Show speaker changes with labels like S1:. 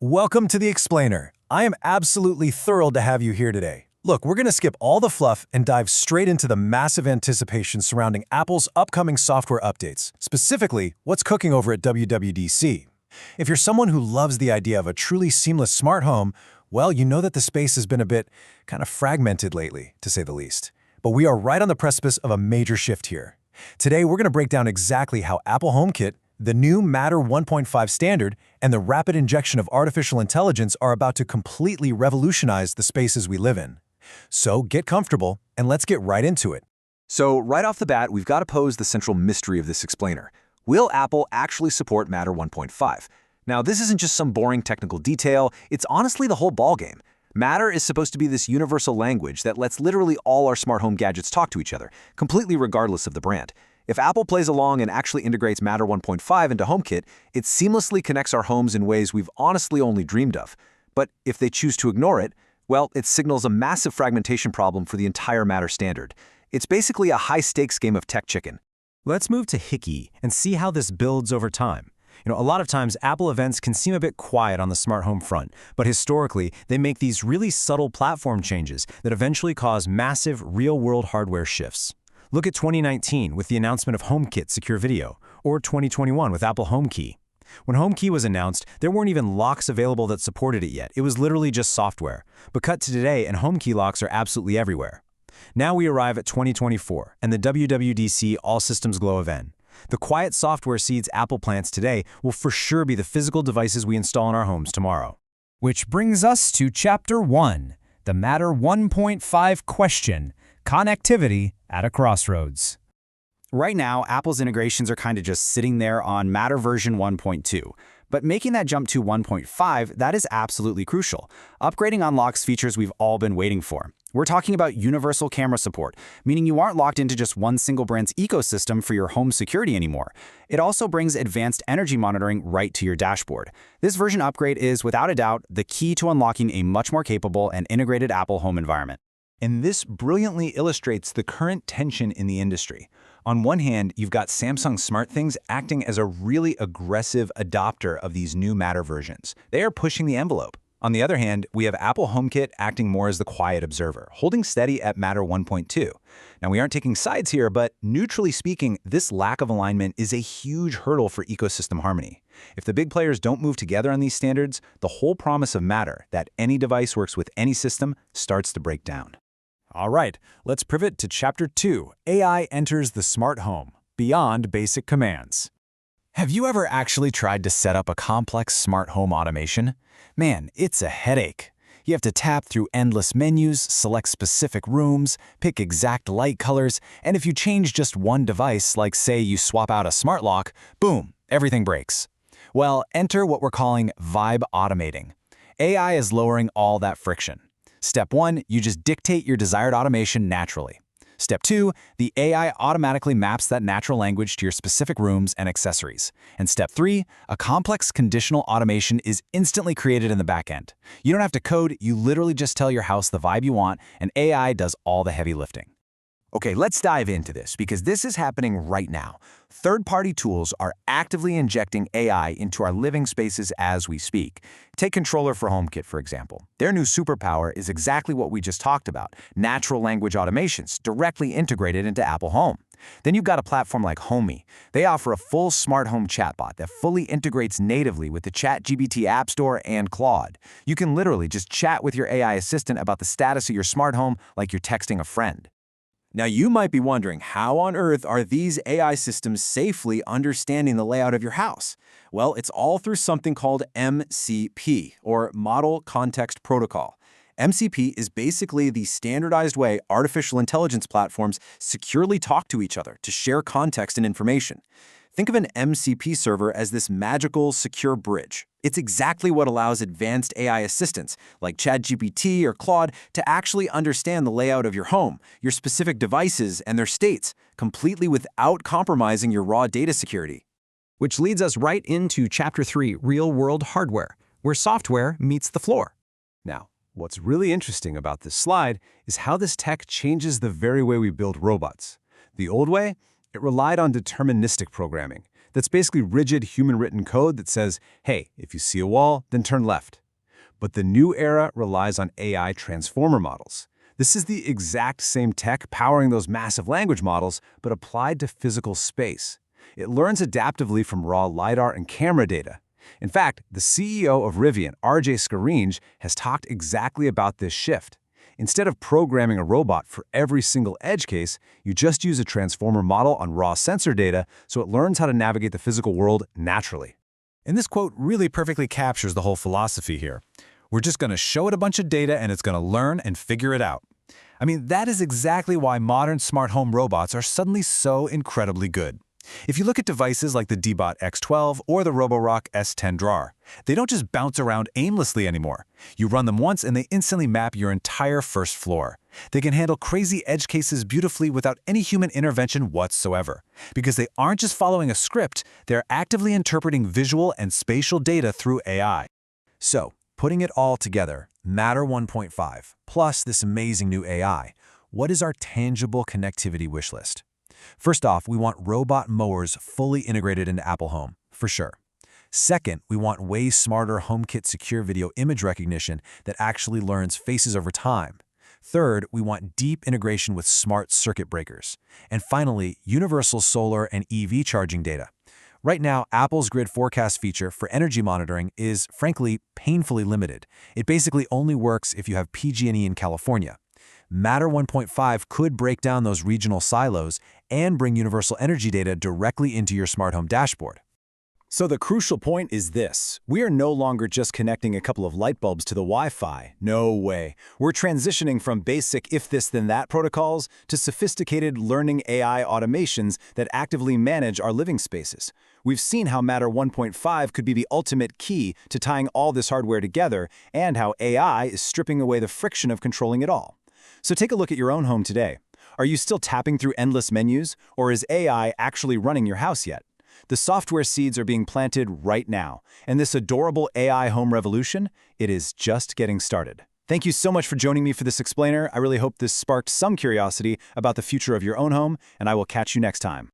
S1: Welcome to The Explainer. I am absolutely thrilled to have you here today. Look, we're going to skip all the fluff and dive straight into the massive anticipation surrounding Apple's upcoming software updates, specifically what's cooking over at WWDC. If you're someone who loves the idea of a truly seamless smart home, well, you know that the space has been a bit kind of fragmented lately, to say the least. But we are right on the precipice of a major shift here. Today, we're going to break down exactly how Apple HomeKit, the new Matter 1.5 standard, and the rapid injection of artificial intelligence are about to completely revolutionize the spaces we live in. So get comfortable, and let's get right into it.
S2: So right off the bat, we've got to pose the central mystery of this explainer. Will Apple actually support Matter 1.5? Now, this isn't just some boring technical detail, it's honestly the whole ballgame. Matter is supposed to be this universal language that lets literally all our smart home gadgets talk to each other, completely regardless of the brand. If Apple plays along and actually integrates Matter 1.5 into HomeKit, it seamlessly connects our homes in ways we've honestly only dreamed of. But if they choose to ignore it, well, it signals a massive fragmentation problem for the entire Matter standard. It's basically a high-stakes game of tech chicken.
S3: Let's move to Hickey and see how this builds over time. A lot of times Apple events can seem a bit quiet on the smart home front, but historically, they make these really subtle platform changes that eventually cause massive real-world hardware shifts. Look at 2019 with the announcement of HomeKit Secure Video, or 2021 with Apple HomeKey. When HomeKey was announced, there weren't even locks available that supported it yet. It was literally just software. But cut to today, and HomeKey locks are absolutely everywhere. Now we arrive at 2024, and the WWDC All Systems Glow event. The quiet software seeds Apple plants today will for sure be the physical devices we install in our homes tomorrow.
S4: Which brings us to Chapter 1, the Matter 1.5 question, connectivity at a crossroads.
S5: Right now, Apple's integrations are kind of just sitting there on Matter version 1.2. But making that jump to 1.5, that is absolutely crucial. Upgrading unlocks features we've all been waiting for. We're talking about universal camera support, meaning you aren't locked into just one single brand's ecosystem for your home security anymore. It also brings advanced energy monitoring right to your dashboard. This version upgrade is, without a doubt, the key to unlocking a much more capable and integrated Apple home environment.
S2: And this brilliantly illustrates the current tension in the industry. On one hand, you've got Samsung SmartThings acting as a really aggressive adopter of these new Matter versions. They are pushing the envelope. On the other hand, we have Apple HomeKit acting more as the quiet observer, holding steady at Matter 1.2. Now, we aren't taking sides here, but neutrally speaking, this lack of alignment is a huge hurdle for ecosystem harmony. If the big players don't move together on these standards, the whole promise of Matter, that any device works with any system, starts to break down.
S1: All right, let's pivot to Chapter 2, AI enters the smart home, beyond basic commands. Have you ever actually tried to set up a complex smart home automation? Man, it's a headache. You have to tap through endless menus, select specific rooms, pick exact light colors, and if you change just one device, like say you swap out a smart lock, boom, everything breaks. Well, enter what we're calling vibe automating. AI is lowering all that friction. Step 1, you just dictate your desired automation naturally. Step 2, the AI automatically maps that natural language to your specific rooms and accessories. And Step 3, a complex conditional automation is instantly created in the backend. You don't have to code, you literally just tell your house the vibe you want, and AI does all the heavy lifting.
S2: Okay, let's dive into this because this is happening right now. Third-party tools are actively injecting AI into our living spaces as we speak. Take Controller for HomeKit, for example. Their new superpower is exactly what we just talked about, natural language automations directly integrated into Apple Home. Then you've got a platform like Homey. They offer a full smart home chatbot that fully integrates natively with the ChatGPT App Store and Claude. You can literally just chat with your AI assistant about the status of your smart home like you're texting a friend. Now, you might be wondering, how on earth are these AI systems safely understanding the layout of your house? Well, it's all through something called MCP, or Model Context Protocol. MCP is basically the standardized way artificial intelligence platforms securely talk to each other to share context and information. Think of an MCP server as this magical, secure bridge. It's exactly what allows advanced AI assistants, like ChatGPT or Claude, to actually understand the layout of your home, your specific devices, and their states, completely without compromising your raw data security.
S3: Which leads us right into Chapter 3, Real-World Hardware, where software meets the floor.
S1: Now, what's really interesting about this slide is how this tech changes the very way we build robots. The old way? It relied on deterministic programming.
S3: That's basically rigid human-written code that says, hey, if you see a wall, then turn left. But the new era relies on AI transformer models. This is the exact same tech powering those massive language models, but applied to physical space. It learns adaptively from raw LiDAR and camera data. In fact, the CEO of Rivian, RJ Scaringe, has talked exactly about this shift. Instead of programming a robot for every single edge case, you just use a transformer model on raw sensor data so it learns how to navigate the physical world naturally.
S1: And this quote really perfectly captures the whole philosophy here. We're just going to show it a bunch of data and it's going to learn and figure it out. I mean, that is exactly why modern smart home robots are suddenly so incredibly good. If you look at devices like the Dbot X12 or the Roborock S10 drawer, they don't just bounce around aimlessly anymore. You run them once and they instantly map your entire first floor. They can handle crazy edge cases beautifully without any human intervention whatsoever. Because they aren't just following a script, they're actively interpreting visual and spatial data through AI.
S3: So, putting it all together, Matter 1.5, plus this amazing new AI, what is our tangible connectivity wish list? First off, we want robot mowers fully integrated into Apple Home, for sure. Second, we want way smarter HomeKit secure video image recognition that actually learns faces over time. Third, we want deep integration with smart circuit breakers. And finally, universal solar and EV charging data. Right now, Apple's grid forecast feature for energy monitoring is, frankly, painfully limited. It basically only works if you have PG&E in California. Matter 1.5 could break down those regional silos and bring universal energy data directly into your smart home dashboard.
S5: So the crucial point is this. We are no longer just connecting a couple of light bulbs to the Wi-Fi. No way. We're transitioning from basic if-this-then-that protocols to sophisticated learning AI automations that actively manage our living spaces. We've seen how Matter 1.5 could be the ultimate key to tying all this hardware together and how AI is stripping away the friction of controlling it all. So take a look at your own home today. Are you still tapping through endless menus, or is AI actually running your house yet? The software seeds are being planted right now, and this adorable AI home revolution, it is just getting started. Thank you so much for joining me for this explainer. I really hope this sparked some curiosity about the future of your own home, and I will catch you next time.